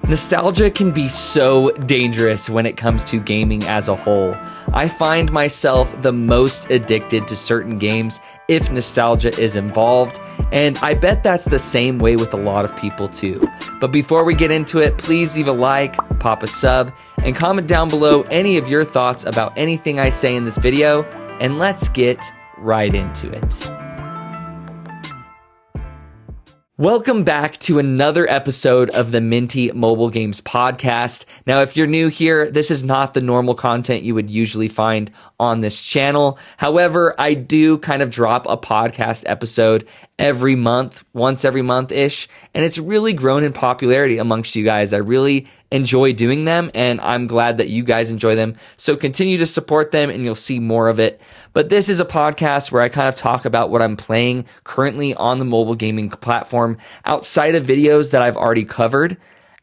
Nostalgia can be so dangerous when it comes to gaming as a whole. I find myself the most addicted to certain games if nostalgia is involved, and I bet that's the same way with a lot of people too. But before we get into it, please leave a like, pop a sub, and comment down below any of your thoughts about anything I say in this video, and let's get right into it. Welcome back to another episode of the Minty Mobile Games Podcast. Now, if you're new here, this is not the normal content you would usually find on this channel. However, I do kind of drop a podcast episode every month, once every month-ish, and it's really grown in popularity amongst you guys. I really enjoy doing them, and I'm glad that you guys enjoy them. So continue to support them, and you'll see more of it. But this is a podcast where I kind of talk about what I'm playing currently on the mobile gaming platform outside of videos that I've already covered.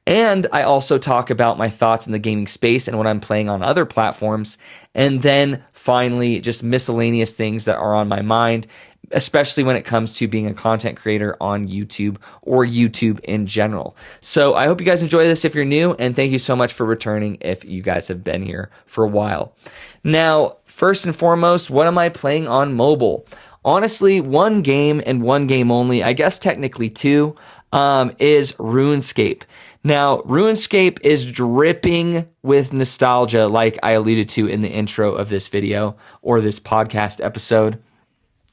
And I also talk about my thoughts in the gaming space and what I'm playing on other platforms. And then finally, just miscellaneous things that are on my mind, especially when it comes to being a content creator on YouTube or YouTube in general. So I hope you guys enjoy this if you're new, and thank you so much for returning if you guys have been here for a while. Now, first and foremost, what am I playing on mobile? Honestly, one game and one game only, I guess technically two, is RuneScape. Now, RuneScape is dripping with nostalgia, like I alluded to in the intro of this video or this podcast episode.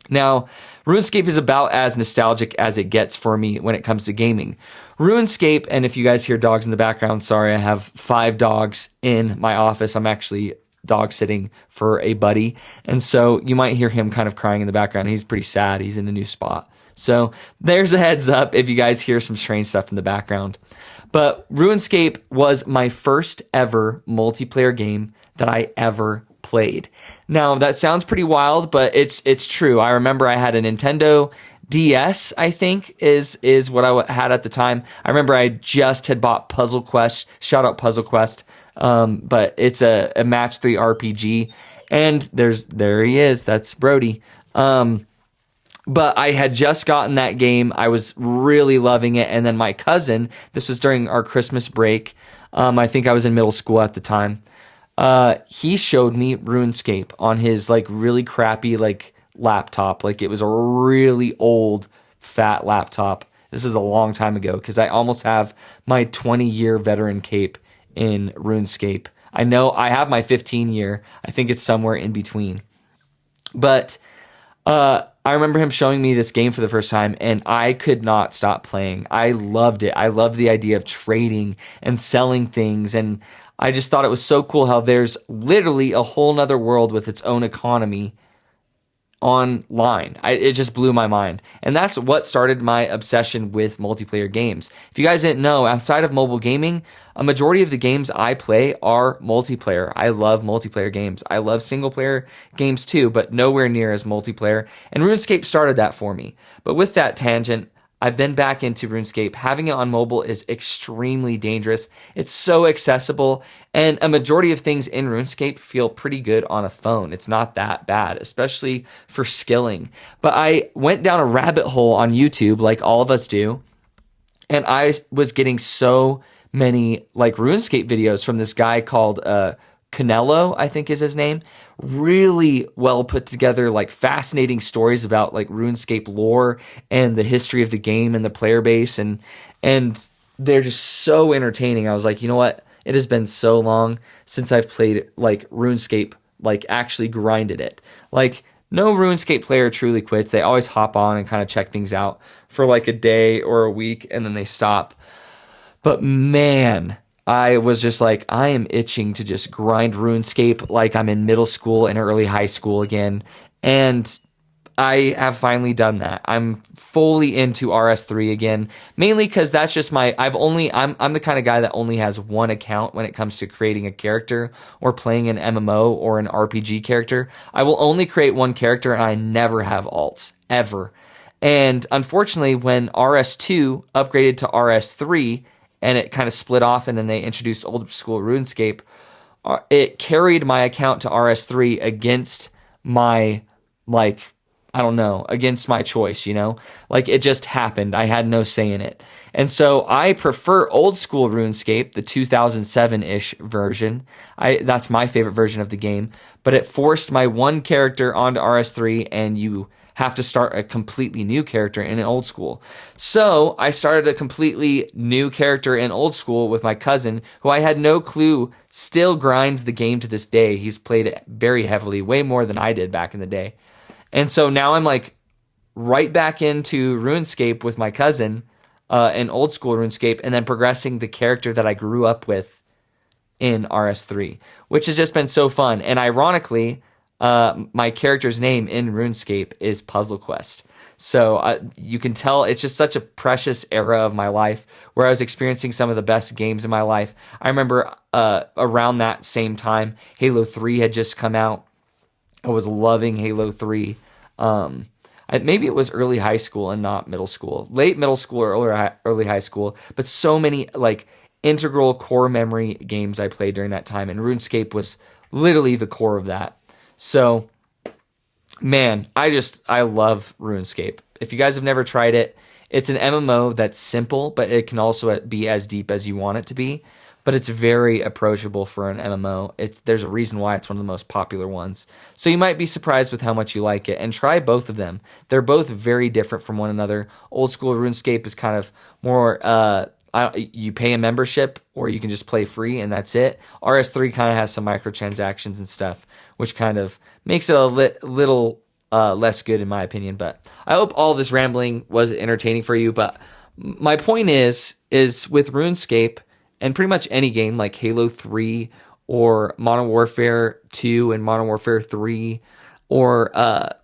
Now, RuneScape is about as nostalgic as it gets for me when it comes to gaming. RuneScape, and if you guys hear dogs in the background, sorry, I have 5 dogs in my office. I'm actually dog sitting for a buddy, and so you might hear him kind of crying in the background. He's pretty sad. He's in a new spot. So there's a heads up if you guys hear some strange stuff in the background. But RuneScape was my first ever multiplayer game that I ever played. Now, that sounds pretty wild, but it's true. I remember I had a Nintendo DS, I think, is what I had at the time. I remember I just had bought Puzzle Quest. Shout out Puzzle Quest. But it's a match 3 RPG, and there he is. That's Brody. But I had just gotten that game. I was really loving it. And then my cousin, this was during our Christmas break. I think I was in middle school at the time. He showed me RuneScape on his really crappy laptop. It was a really old fat laptop. This is a long time ago because I almost have my 20-year veteran cape in RuneScape. I know I have my 15-year. I think it's somewhere in between. But I remember him showing me this game for the first time, and I could not stop playing. I loved it. I loved the idea of trading and selling things, and I just thought it was so cool how there's literally a whole nother world with its own economy online. It just blew my mind. And that's what started my obsession with multiplayer games. If you guys didn't know, outside of mobile gaming, a majority of the games I play are multiplayer. I love multiplayer games. I love single player games too, but nowhere near as multiplayer. And RuneScape started that for me. But with that tangent, I've been back into RuneScape. Having it on mobile is extremely dangerous. It's so accessible, and a majority of things in RuneScape feel pretty good on a phone. It's not that bad, especially for skilling. But I went down a rabbit hole on YouTube, like all of us do, and I was getting so many RuneScape videos from this guy called Canelo, I think is his name. Really well put together, fascinating stories about RuneScape lore and the history of the game and the player base, and they're just so entertaining. I was like, you know what? It has been so long since I've played RuneScape, actually grinded it. No RuneScape player truly quits. They always hop on and kind of check things out for a day or a week, and then they stop. But man, I was just I am itching to just grind RuneScape like I'm in middle school and early high school again. And I have finally done that. I'm fully into RS3 again, mainly because that's just I'm the kind of guy that only has one account when it comes to creating a character or playing an MMO or an RPG character. I will only create one character, and I never have alts, ever. And unfortunately, when RS2 upgraded to RS3, and it kind of split off, and then they introduced old school RuneScape, it carried my account to RS3 against my I don't know, against my choice, you know? Like it just happened. I had no say in it. And so I prefer old school RuneScape, the 2007-ish version. That's my favorite version of the game, but it forced my one character onto RS3 and you have to start a completely new character in old school. So I started a completely new character in old school with my cousin, who I had no clue still grinds the game to this day. He's played it very heavily, way more than I did back in the day. And so now I'm like right back into RuneScape with my cousin, in old school RuneScape, and then progressing the character that I grew up with in RS3, which has just been so fun. And ironically, my character's name in RuneScape is Puzzle Quest. So you can tell it's just such a precious era of my life where I was experiencing some of the best games in my life. I remember around that same time, Halo 3 had just come out. I was loving Halo 3. Maybe it was early high school and not middle school. Late middle school or early high school. But so many like integral core memory games I played during that time. And RuneScape was literally the core of that. So, man, I love RuneScape. If you guys have never tried it, it's an MMO that's simple, but it can also be as deep as you want it to be. But it's very approachable for an MMO. There's a reason why it's one of the most popular ones. So you might be surprised with how much you like it, and try both of them. They're both very different from one another. Old school RuneScape is kind of more you pay a membership or you can just play free and that's it. RS3 kind of has some microtransactions and stuff, which kind of makes it a little less good in my opinion. But I hope all this rambling was entertaining for you. But my point is with RuneScape, and pretty much any game like Halo 3 or Modern Warfare 2 and Modern Warfare 3, or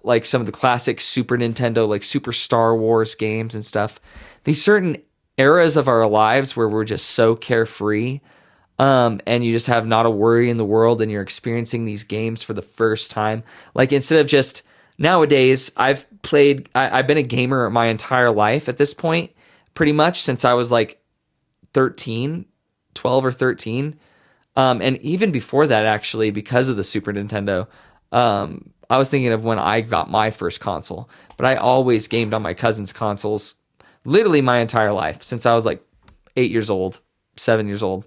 like some of the classic Super Nintendo, like Super Star Wars games and stuff, these certain eras of our lives where we're just so carefree, and you just have not a worry in the world and you're experiencing these games for the first time. Like instead of just nowadays, I've been a gamer my entire life at this point, pretty much since I was like 12 or 13. And even before that, actually, because of the Super Nintendo, I was thinking of when I got my first console. But I always gamed on my cousin's consoles literally my entire life since I was like 8 years old, 7 years old.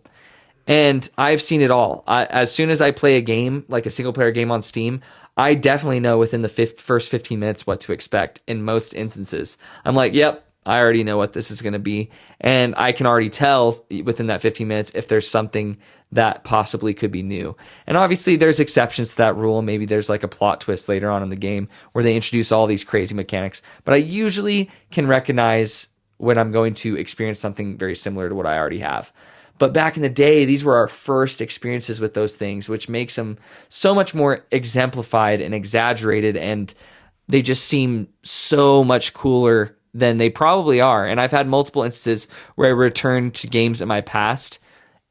And I've seen it all. As soon as I play a game, like a single player game on Steam, I definitely know within the first 15 minutes what to expect in most instances. I'm like, yep, I already know what this is going to be. And I can already tell within that 15 minutes if there's something that possibly could be new. And obviously there's exceptions to that rule. Maybe there's like a plot twist later on in the game where they introduce all these crazy mechanics. But I usually can recognize when I'm going to experience something very similar to what I already have. But back in the day, these were our first experiences with those things, which makes them so much more exemplified and exaggerated. And they just seem so much cooler than they probably are. And I've had multiple instances where I return to games in my past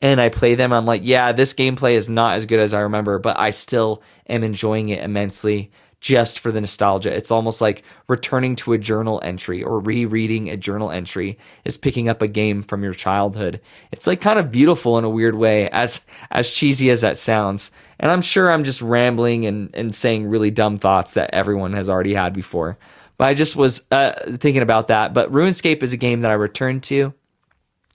and I play them. I'm like, yeah, this gameplay is not as good as I remember, but I still am enjoying it immensely just for the nostalgia. It's almost like returning to a journal entry or rereading a journal entry is picking up a game from your childhood. It's like kind of beautiful in a weird way, as cheesy as that sounds. And I'm sure I'm just rambling and saying really dumb thoughts that everyone has already had before. But I just was thinking about that. But RuneScape is a game that I returned to.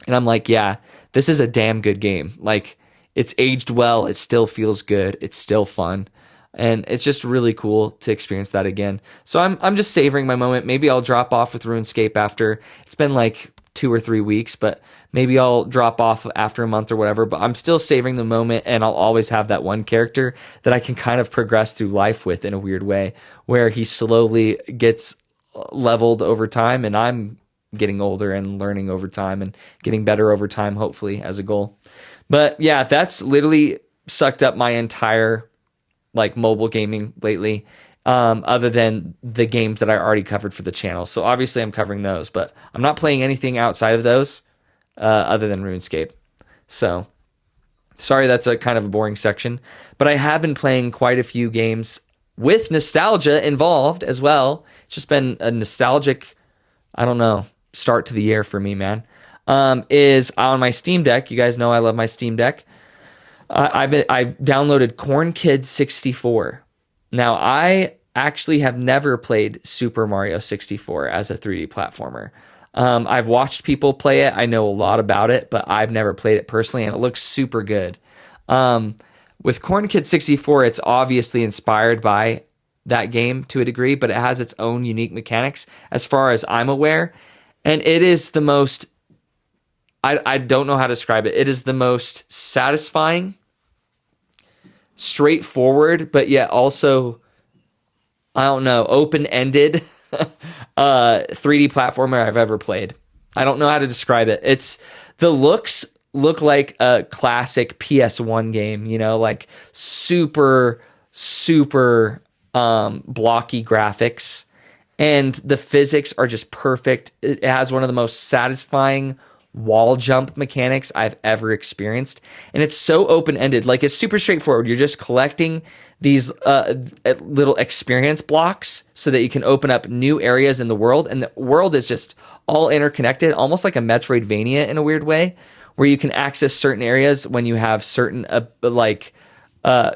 And I'm like, yeah, this is a damn good game. Like, it's aged well. It still feels good. It's still fun. And it's just really cool to experience that again. So I'm just savoring my moment. Maybe I'll drop off with RuneScape after. It's been like 2 or 3 weeks, but maybe I'll drop off after a month or whatever. But I'm still savoring the moment, and I'll always have that one character that I can kind of progress through life with in a weird way, where he slowly gets leveled over time, and I'm getting older and learning over time and getting better over time, hopefully, as a goal. But yeah, that's literally sucked up my entire like mobile gaming lately, other than the games that I already covered for the channel. So obviously I'm covering those, but I'm not playing anything outside of those other than RuneScape. So sorry, that's a kind of a boring section, but I have been playing quite a few games with nostalgia involved as well. It's just been a nostalgic, I don't know, start to the year for me, man. Is on my Steam Deck. You guys know I love my Steam Deck. I downloaded Corn Kid 64. Now, I actually have never played Super Mario 64 as a 3D platformer. I've watched people play it. I know a lot about it, but I've never played it personally, and it looks super good. With Corn Kid 64, it's obviously inspired by that game to a degree, but it has its own unique mechanics as far as I'm aware. And it is the most, I don't know how to describe it. It is the most satisfying, straightforward, but yet also, I don't know, open-ended 3D platformer I've ever played. I don't know how to describe it. The looks look like a classic PS1 game, like super blocky graphics, and the physics are just perfect. It has one of the most satisfying wall jump mechanics I've ever experienced, and it's so open-ended. Like, it's super straightforward. You're just collecting these little experience blocks so that you can open up new areas in the world, and the world is just all interconnected, almost like a Metroidvania in a weird way, where you can access certain areas when you have certain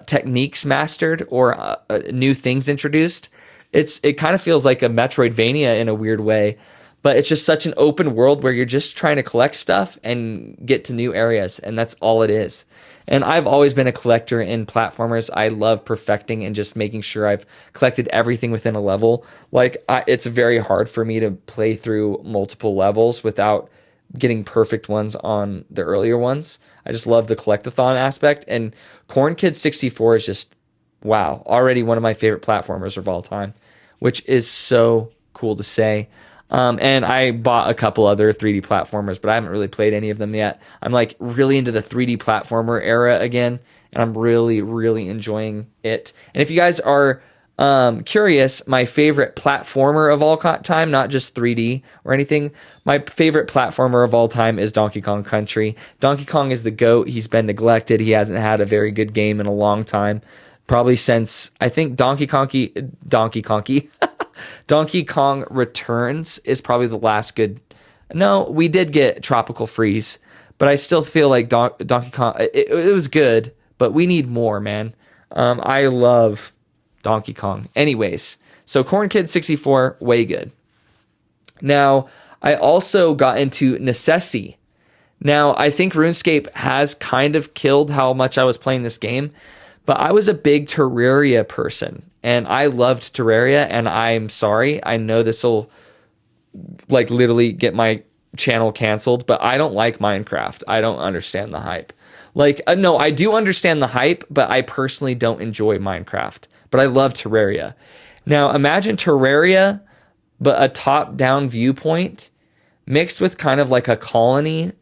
techniques mastered or new things introduced. It kind of feels like a Metroidvania in a weird way, but it's just such an open world where you're just trying to collect stuff and get to new areas, and that's all it is. And I've always been a collector in platformers. I love perfecting and just making sure I've collected everything within a level. It's very hard for me to play through multiple levels without getting perfect ones on the earlier ones. I just love the collectathon aspect, and Corn Kid 64 is just, wow, already one of my favorite platformers of all time, which is so cool to say. And I bought a couple other 3D platformers, but I haven't really played any of them yet. I'm really into the 3D platformer era again, and I'm really, really enjoying it. And if you guys are curious, my favorite platformer of all time, not just 3D or anything, my favorite platformer of all time is Donkey Kong Country. Donkey Kong is the GOAT. He's been neglected. He hasn't had a very good game in a long time. Probably since, I think, Donkey Kong Returns is probably the last good. No, we did get Tropical Freeze, but I still feel like Donkey Kong, it was good, but we need more, man. I love Donkey Kong. Anyways, so Corn Kid 64, way good. Now, I also got into Necessity. Now, I think RuneScape has kind of killed how much I was playing this game, but I was a big Terraria person, and I loved Terraria, and I'm sorry, I know this will literally get my channel canceled, but I don't like Minecraft. I don't understand the hype. No, I do understand the hype, but I personally don't enjoy Minecraft. But I love Terraria. Now, imagine Terraria, but a top-down viewpoint mixed with kind of like a colony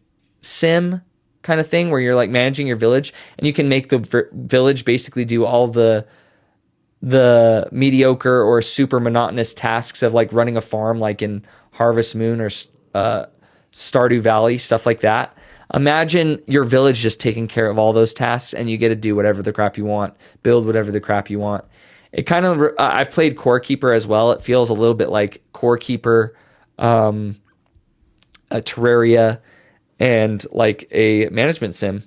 sim kind of thing where you're managing your village, and you can make the village basically do all the mediocre or super monotonous tasks of running a farm, like in Harvest Moon or Stardew Valley, stuff like that. Imagine your village just taking care of all those tasks, and you get to do whatever the crap you want, build whatever the crap you want. It kind of, I've played Core Keeper as well. It feels a little bit like Core Keeper, a Terraria, and a management sim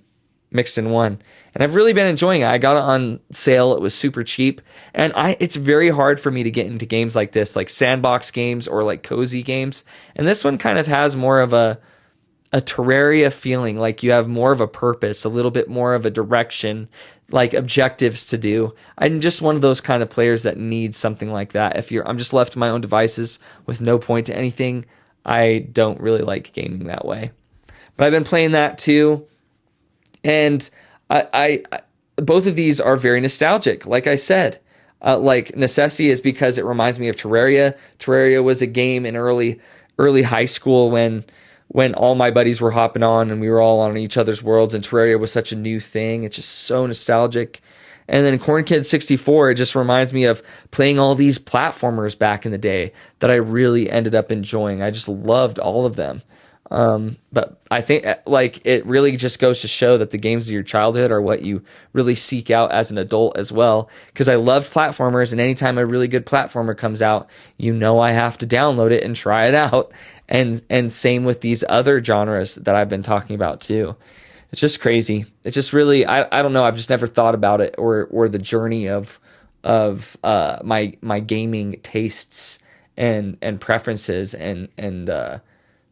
mixed in one. And I've really been enjoying it. I got it on sale. It was super cheap. And it's very hard for me to get into games like this, like Sandbox games or cozy games. And this one kind of has more of a Terraria feeling, like you have more of a purpose, a little bit more of a direction, objectives to do. I'm just one of those kind of players that needs something like that. I'm just left to my own devices with no point to anything, I don't really like gaming that way. But I've been playing that too, and I both of these are very nostalgic. Like I said, Necessity is because it reminds me of Terraria. Terraria was a game in early high school when all my buddies were hopping on and we were all on each other's worlds, and Terraria was such a new thing. It's just so nostalgic. And then Corn Kid 64, it just reminds me of playing all these platformers back in the day that I really ended up enjoying. I just loved all of them. But I think it really just goes to show that the games of your childhood are what you really seek out as an adult as well. Because I loved platformers, and anytime a really good platformer comes out, I have to download it and try it out. And same with these other genres that I've been talking about too. It's just crazy. It's just really, I don't know. I've just never thought about it or the journey of my gaming tastes and preferences and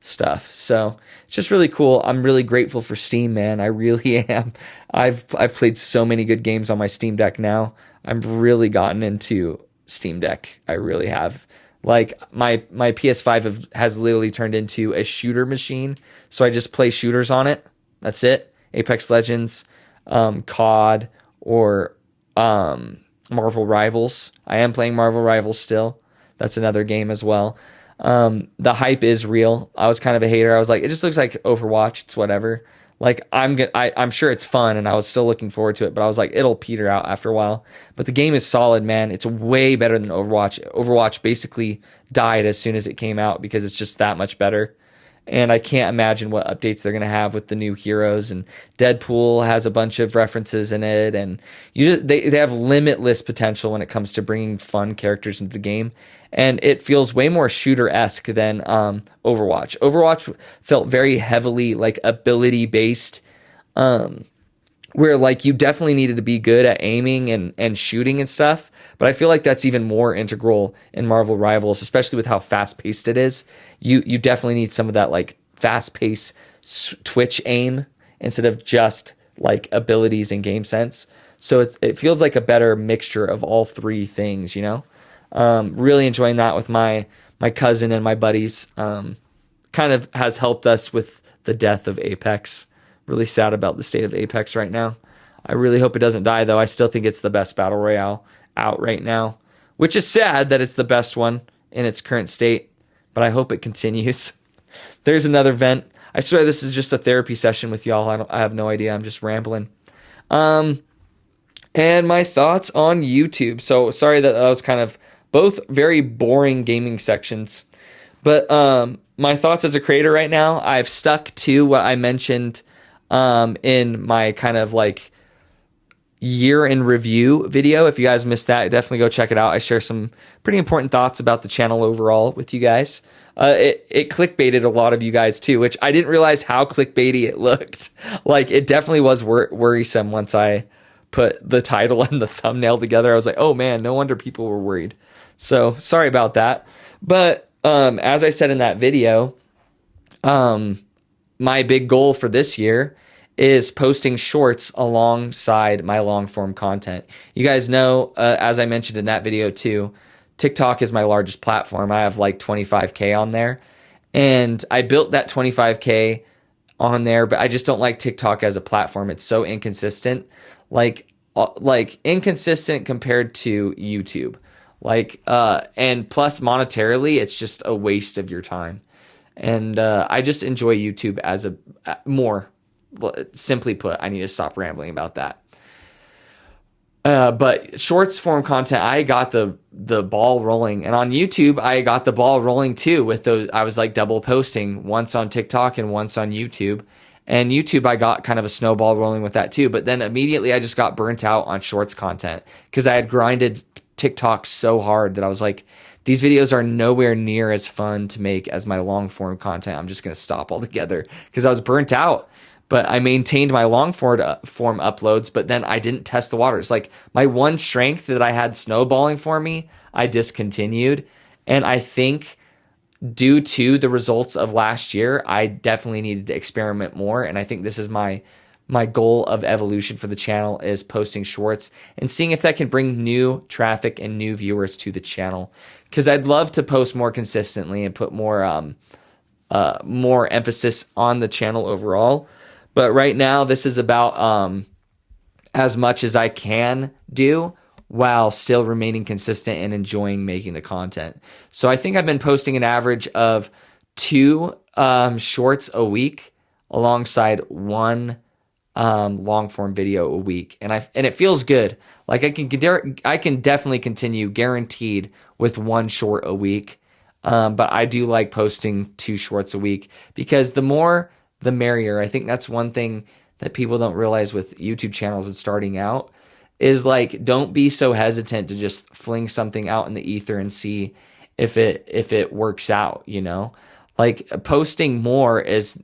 stuff. So it's just really cool. I'm really grateful for Steam, man. I really am. I've played so many good games on my Steam Deck now. I'm really gotten into Steam Deck. I really have. Like my PS5 has literally turned into a shooter machine. So I just play shooters on it. That's it. Apex Legends, COD, or Marvel Rivals. I am playing Marvel Rivals still. That's another game as well. The hype is real. I was kind of a hater. I was like, it just looks like Overwatch. It's whatever. Like I'm sure it's fun, and I was still looking forward to it. But I was like, it'll peter out after a while. But the game is solid, man. It's way better than Overwatch. Overwatch basically died as soon as it came out because it's just that much better. And I can't imagine what updates they're going to have with the new heroes. And Deadpool has a bunch of references in it. And they have limitless potential when it comes to bringing fun characters into the game. And it feels way more shooter-esque than Overwatch. Overwatch felt very heavily like ability-based, where like you definitely needed to be good at aiming and shooting and stuff. But I feel like that's even more integral in Marvel Rivals, especially with how fast paced it is. You definitely need some of that like fast paced twitch aim instead of just like abilities and game sense. So it feels like a better mixture of all three things, you know? Really enjoying that with my cousin and my buddies. Kind of has helped us with the death of Apex. Really sad about the state of Apex right now. I really hope it doesn't die, though. I still think it's the best battle royale out right now, which is sad that it's the best one in its current state, but I hope it continues. There's another vent. I swear this is just a therapy session with y'all. I have no idea. I'm just rambling. And my thoughts on YouTube. So sorry that was kind of both very boring gaming sections, but my thoughts as a creator right now, I've stuck to what I mentioned in my kind of like year in review video. If you guys missed that, definitely go check it out. I share some pretty important thoughts about the channel overall with you guys. It clickbaited a lot of you guys too, which I didn't realize how clickbaity it looked. Like it definitely was worrisome once I put the title and the thumbnail together. I was like, oh man, no wonder people were worried. So sorry about that. But as I said in that video, my big goal for this year is posting shorts alongside my long form content. You guys know, as I mentioned in that video too, TikTok is my largest platform. I have like 25K on there, and I built that 25K on there, but I just don't like TikTok as a platform. It's so inconsistent, like inconsistent compared to YouTube. And plus monetarily, it's just a waste of your time. And I just enjoy YouTube as a more, simply put. I need to stop rambling about that. But shorts form content, I got the ball rolling, and on YouTube, I got the ball rolling too. With those, I was like double posting, once on TikTok and once on YouTube. And YouTube, I got kind of a snowball rolling with that too. But then immediately, I just got burnt out on shorts content because I had grinded TikTok so hard that I was like, these videos are nowhere near as fun to make as my long form content. I'm just going to stop altogether because I was burnt out. But I maintained my long form uploads, but then I didn't test the waters. Like my one strength that I had snowballing for me, I discontinued. And I think due to the results of last year, I definitely needed to experiment more. And I think this is my goal of evolution for the channel, is posting shorts and seeing if that can bring new traffic and new viewers to the channel. Because I'd love to post more consistently and put more emphasis on the channel overall. But right now, this is about as much as I can do while still remaining consistent and enjoying making the content. So I think I've been posting an average of 2 shorts a week alongside 1 long form video a week, and it feels good. Like I can definitely continue guaranteed with 1 short a week, but I do like posting 2 shorts a week because the more the merrier. I think that's one thing that people don't realize with YouTube channels and starting out is like, don't be so hesitant to just fling something out in the ether and see if it works out, you know? Like posting more is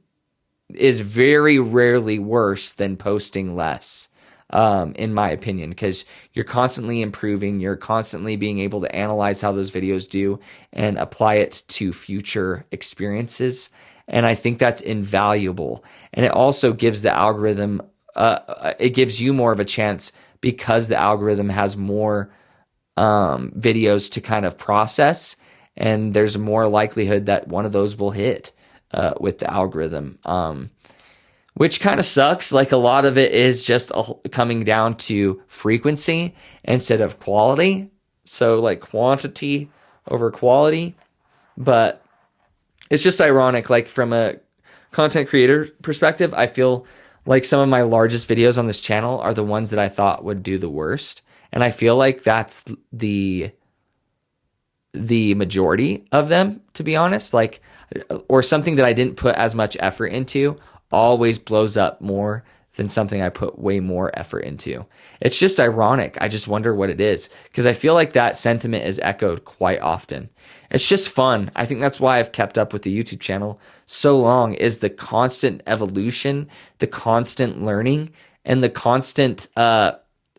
very rarely worse than posting less. in my opinion, because you're constantly improving, you're constantly being able to analyze how those videos do and apply it to future experiences. And I think that's invaluable. And it also gives the algorithm, it gives you more of a chance because the algorithm has more videos to kind of process, and there's more likelihood that one of those will hit with the algorithm, which kind of sucks. Like, a lot of it is just coming down to frequency instead of quality. So like quantity over quality. But it's just ironic, like from a content creator perspective, I feel like some of my largest videos on this channel are the ones that I thought would do the worst. And I feel like that's the majority of them, to be honest, like, or something that I didn't put as much effort into always blows up more than something I put way more effort into. It's just ironic. I just wonder what it is, because I feel like that sentiment is echoed quite often. It's just fun. I think that's why I've kept up with the YouTube channel so long, is the constant evolution, the constant learning, and the constant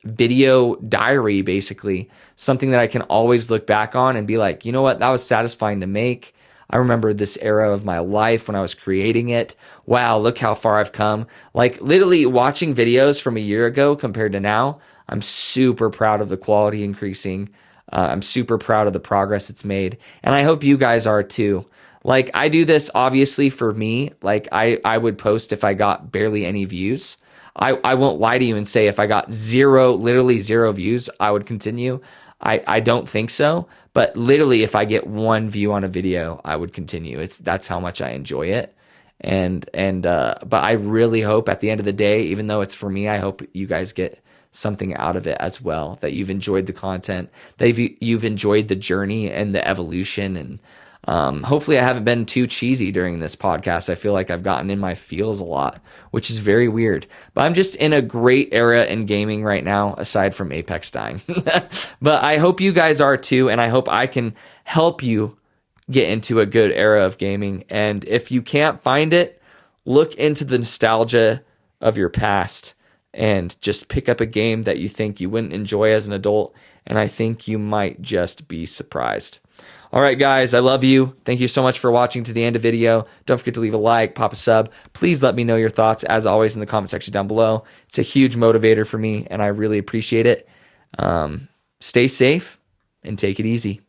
video diary, basically. Something that I can always look back on and be like, you know what, that was satisfying to make. I remember this era of my life when I was creating it. Wow, look how far I've come. Like, literally watching videos from a year ago compared to now, I'm super proud of the quality increasing. I'm super proud of the progress it's made. And I hope you guys are too. Like, I do this obviously for me. Like, I would post if I got barely any views. I won't lie to you and say if I got literally zero views, I would continue. I don't think so. But literally, if I get one view on a video, I would continue. That's how much I enjoy it. But I really hope at the end of the day, even though it's for me, I hope you guys get something out of it as well, that you've enjoyed the content, that you've enjoyed the journey and the evolution. And hopefully I haven't been too cheesy during this podcast. I feel like I've gotten in my feels a lot, which is very weird. But I'm just in a great era in gaming right now, aside from Apex dying. But I hope you guys are too, and I hope I can help you get into a good era of gaming. And if you can't find it, look into the nostalgia of your past and just pick up a game that you think you wouldn't enjoy as an adult, and I think you might just be surprised. All right, guys, I love you. Thank you so much for watching to the end of the video. Don't forget to leave a like, pop a sub. Please let me know your thoughts, as always, in the comment section down below. It's a huge motivator for me, and I really appreciate it. Stay safe and take it easy.